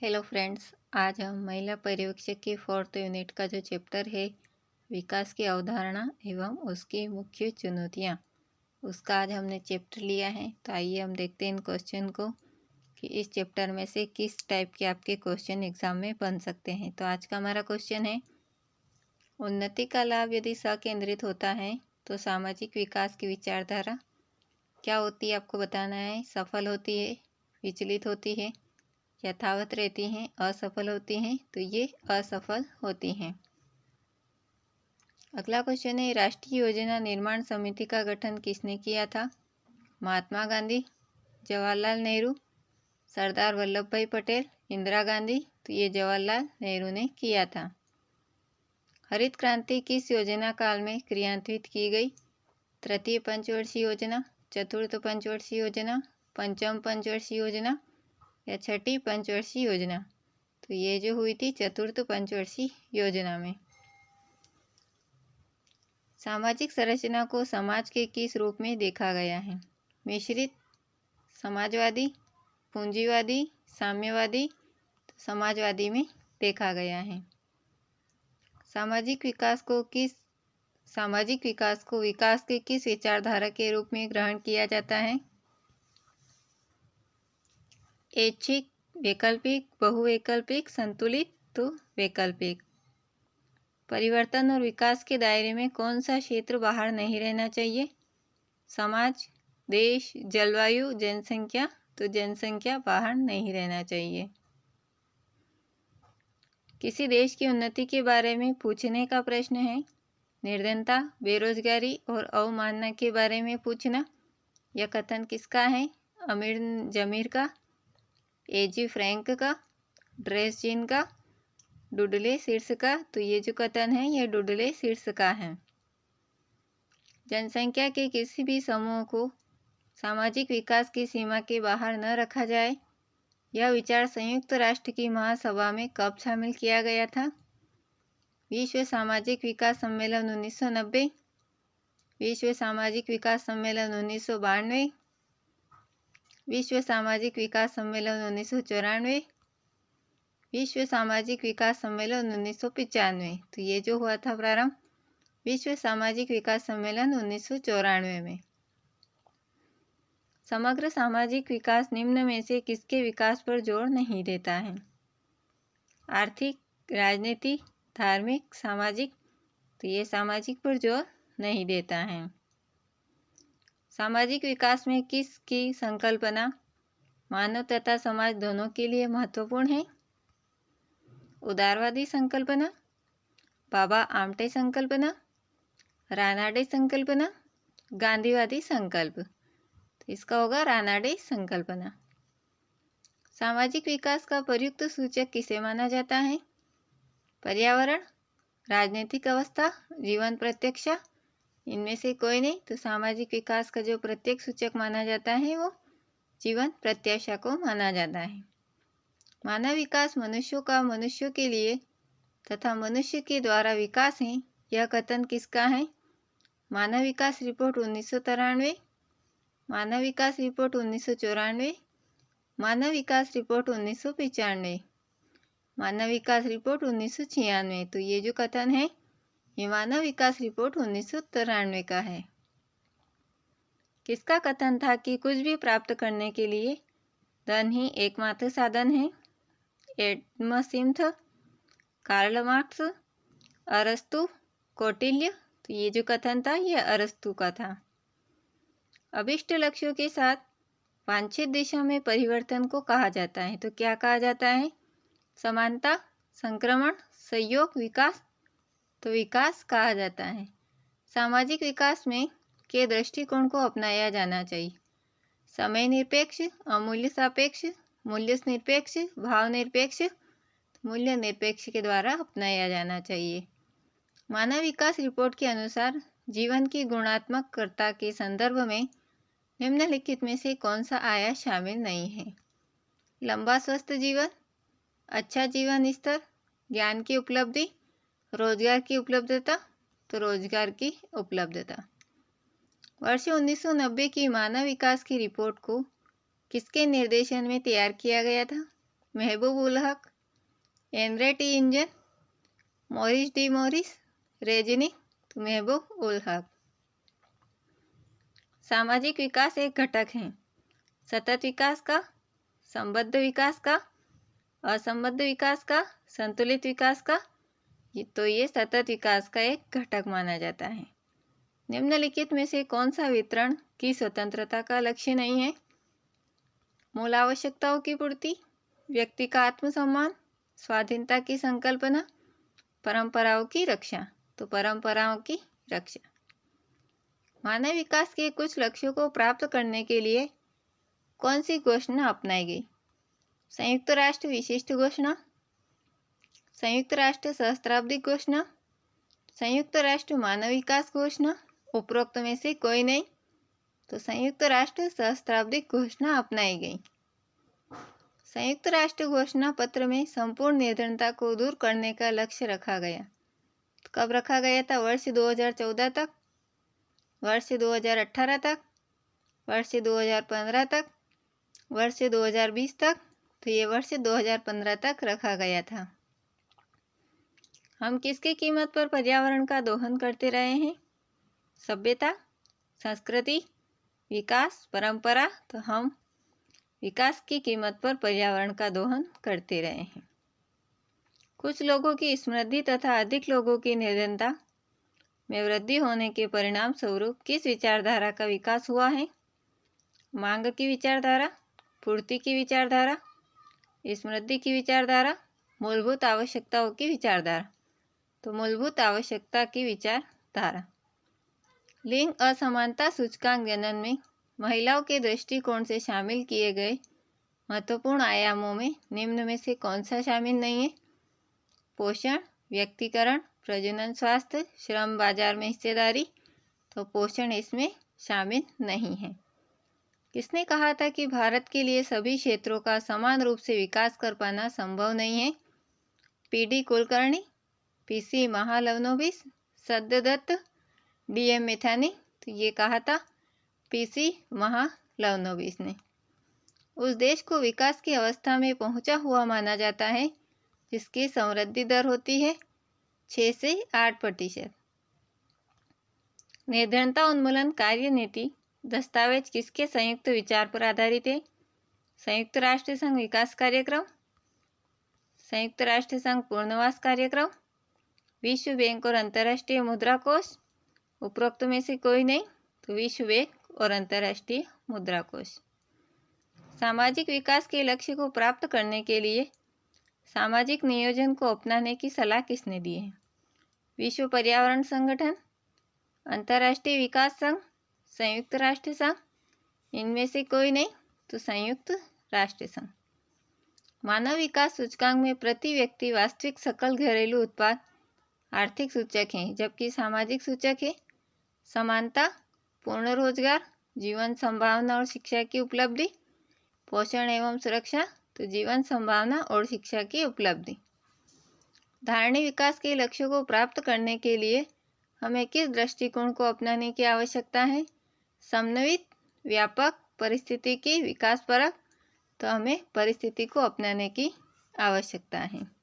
Hello friends, आज हम महिला पर्यवेक्षक की 4th यूनिट का जो चैप्टर है विकास की अवधारणा एवं उसकी मुख्य चुनौतियाँ, उसका आज हमने चैप्टर लिया है। तो आइए हम देखते हैं इन क्वेश्चन को कि इस चैप्टर में से किस टाइप के आपके क्वेश्चन एग्जाम में बन सकते हैं। तो आज का हमारा क्वेश्चन है, उन्नति का लाभ यदि सकेंद्रित होता है तो सामाजिक विकास की विचारधारा क्या होती है, आपको बताना है। सफल होती है, विचलित होती है, यथावत रहती हैं, असफल होती हैं। तो ये असफल होती हैं। अगला क्वेश्चन है, राष्ट्रीय योजना निर्माण समिति का गठन किसने किया था? महात्मा गांधी, जवाहरलाल नेहरू, सरदार वल्लभ भाई पटेल, इंदिरा गांधी। तो ये जवाहरलाल नेहरू ने किया था। हरित क्रांति किस योजना काल में क्रियान्वित की गई? तृतीय पंचवर्षीय योजना, चतुर्थ पंचवर्षीय योजना, पंचम पंचवर्षीय योजना या छठी पंचवर्षीय योजना? तो ये जो हुई थी चतुर्थ पंचवर्षीय योजना में। सामाजिक संरचना को समाज के किस रूप में देखा गया है? मिश्रित, समाजवादी, पूंजीवादी, साम्यवादी। तो समाजवादी में देखा गया है। सामाजिक विकास को विकास के किस विचारधारा के रूप में ग्रहण किया जाता है? ऐच्छिक, वैकल्पिक, बहुवैकल्पिक, संतुलित। तो वैकल्पिक। परिवर्तन और विकास के दायरे में कौन सा क्षेत्र बाहर नहीं रहना चाहिए? समाज, देश, जलवायु, जनसंख्या। तो जनसंख्या बाहर नहीं रहना चाहिए। किसी देश की उन्नति के बारे में पूछने का प्रश्न है। निर्धनता, बेरोजगारी और अवमानना के बारे में पूछना। यह कथन किसका है? अमीर जमीर का, एजी फ्रैंक का, ड्रेसजिन का, डुडले शीर्ष का। तो ये जो कथन है ये डुडले शीर्ष का है। जनसंख्या के किसी भी समूह को सामाजिक विकास की सीमा के बाहर न रखा जाए, यह विचार संयुक्त राष्ट्र की महासभा में कब शामिल किया गया था? विश्व सामाजिक विकास सम्मेलन 1990, विश्व सामाजिक विकास सम्मेलन 1992, विश्व सामाजिक विकास सम्मेलन 1994, विश्व सामाजिक विकास सम्मेलन 1995। तो ये जो हुआ था प्रारंभ विश्व सामाजिक विकास सम्मेलन 1994 में। समग्र सामाजिक विकास निम्न में से किसके विकास पर जोर नहीं देता है? आर्थिक, राजनीतिक, धार्मिक, सामाजिक। तो ये सामाजिक पर जोर नहीं देता है। सामाजिक विकास में किसकी संकल्पना मानव तथा समाज दोनों के लिए महत्वपूर्ण है? उदारवादी संकल्पना, बाबा आमटे संकल्पना, रानाडे संकल्पना, गांधीवादी संकल्प। तो इसका होगा रानाडे संकल्पना। सामाजिक विकास का प्रयुक्त सूचक किसे माना जाता है? पर्यावरण, राजनीतिक अवस्था, जीवन प्रत्यक्षा। इनमें से कोई नहीं। तो सामाजिक विकास का जो प्रत्येक सूचक माना जाता है वो जीवन प्रत्याशा को माना जाता है। मानव विकास मनुष्यों का मनुष्यों के लिए तथा मनुष्य के द्वारा विकास है, यह कथन किसका है? मानव विकास रिपोर्ट 1993, मानव विकास रिपोर्ट 1994, मानव विकास रिपोर्ट 1995, मानव विकास रिपोर्ट 1996। तो ये जो कथन है ये मानव विकास रिपोर्ट 1993 का है। किसका कथन था कि कुछ भी प्राप्त करने के लिए धन ही एकमात्र साधन है? एडम स्मिथ, कार्ल मार्क्स, अरस्तु, कौटिल्य। तो ये जो कथन था ये अरस्तु का था। अभिष्ट लक्ष्यों के साथ वांछित दिशा में परिवर्तन को कहा जाता है। तो क्या कहा जाता है? समानता, संक्रमण, सहयोग, विकास। तो विकास कहा जाता है। सामाजिक विकास में के दृष्टिकोण को अपनाया जाना चाहिए। समय निरपेक्ष, अमूल्य सापेक्ष, मूल्य निरपेक्ष, भाव निरपेक्ष, मूल्य निरपेक्ष के द्वारा अपनाया जाना चाहिए। मानव विकास रिपोर्ट के अनुसार जीवन की गुणात्मकता के संदर्भ में निम्नलिखित में से कौन सा आया शामिल नहीं है? लंबा स्वस्थ जीवन, अच्छा जीवन स्तर, ज्ञान की उपलब्धि, रोजगार की उपलब्धता। तो रोजगार की उपलब्धता। वर्ष 1990 की मानव विकास की रिपोर्ट को किसके निर्देशन में तैयार किया गया था? महबूब उल हक, एनरे टी इंजन, मॉरिस डी मॉरिस, रेजिनी तो महबूब उल हक। सामाजिक विकास एक घटक है सतत विकास का, संबद्ध विकास का, असंबद्ध विकास का, संतुलित विकास का। तो ये सतत विकास का एक घटक माना जाता है। निम्नलिखित में से कौन सा वितरण की स्वतंत्रता का लक्ष्य नहीं है? मूल आवश्यकताओं की पूर्ति, व्यक्ति का आत्मसम्मान, स्वाधीनता की संकल्पना, परंपराओं की रक्षा। तो परंपराओं की रक्षा। मानव विकास के कुछ लक्ष्यों को प्राप्त करने के लिए कौन सी घोषणा अपनाई गई? संयुक्त राष्ट्र विशिष्ट घोषणा, संयुक्त राष्ट्र सहस्त्राब्दिक घोषणा, संयुक्त राष्ट्र मानव विकास घोषणा। उपरोक्त में से कोई नहीं, तो संयुक्त राष्ट्र सहस्त्राब्दिक घोषणा अपनाई गई। संयुक्त राष्ट्र घोषणा पत्र में संपूर्ण निर्धनता को दूर करने का लक्ष्य रखा गया। तो कब रखा गया था? वर्ष 2014 तक, वर्ष 2018 तक, वर्ष 2015 तक, वर्ष 2020 तक। तो ये वर्ष 2015 तक रखा गया था। हम किसकी कीमत पर पर्यावरण का दोहन करते रहे हैं? सभ्यता, संस्कृति, विकास, परंपरा। तो हम विकास की कीमत पर पर्यावरण का दोहन करते रहे हैं। कुछ लोगों की समृद्धि तथा अधिक लोगों की निर्धनता में वृद्धि होने के परिणाम स्वरूप किस विचारधारा का विकास हुआ है? मांग की विचारधारा, पूर्ति की विचारधारा, समृद्धि की विचारधारा, मूलभूत आवश्यकताओं की विचारधारा। तो मूलभूत आवश्यकता की विचारधारा। लिंग असमानता सूचकांक जनन में महिलाओं के दृष्टिकोण से शामिल किए गए महत्वपूर्ण आयामों में निम्न में से कौन सा शामिल नहीं है? पोषण, व्यक्तिकरण, प्रजनन स्वास्थ्य, श्रम बाजार में हिस्सेदारी। तो पोषण इसमें शामिल नहीं है। किसने कहा था कि भारत के लिए सभी क्षेत्रों का समान रूप से विकास कर पाना संभव नहीं है? PD Kulkarni, PC Mahalanobis, Satyadatt, DM Methani. तो ये कहा था पीसी महालनोबिस ने। उस देश को विकास की अवस्था में पहुंचा हुआ माना जाता है जिसकी समृद्धि दर होती है 6 से 8%। निर्धनता उन्मूलन कार्यनीति दस्तावेज किसके संयुक्त विचार पर आधारित है? संयुक्त राष्ट्र संघ विकास कार्यक्रम, संयुक्त राष्ट्र संघ पूर्णवास कार्यक्रम, विश्व बैंक और अंतर्राष्ट्रीय मुद्रा कोष। उपरोक्त में से कोई नहीं, तो विश्व बैंक और अंतर्राष्ट्रीय मुद्रा कोष। सामाजिक विकास के लक्ष्य को प्राप्त करने के लिए सामाजिक नियोजन को अपनाने की सलाह किसने दी है? विश्व पर्यावरण संगठन, अंतर्राष्ट्रीय विकास संघ, संयुक्त राष्ट्र संघ। इनमें से कोई नहीं, तो संयुक्त राष्ट्र संघ। मानव विकास सूचकांक में प्रति व्यक्ति वास्तविक सकल घरेलू उत्पाद आर्थिक सूचक हैं, जबकि सामाजिक सूचक है समानता, पूर्ण रोजगार, जीवन संभावना और शिक्षा की उपलब्धि, पोषण एवं सुरक्षा। तो जीवन संभावना और शिक्षा की उपलब्धि। धारणीय विकास के लक्ष्यों को प्राप्त करने के लिए हमें किस दृष्टिकोण को अपनाने की आवश्यकता है? समन्वित, व्यापक, परिस्थिति की, विकास परक। तो हमें परिस्थिति को अपनाने की आवश्यकता है।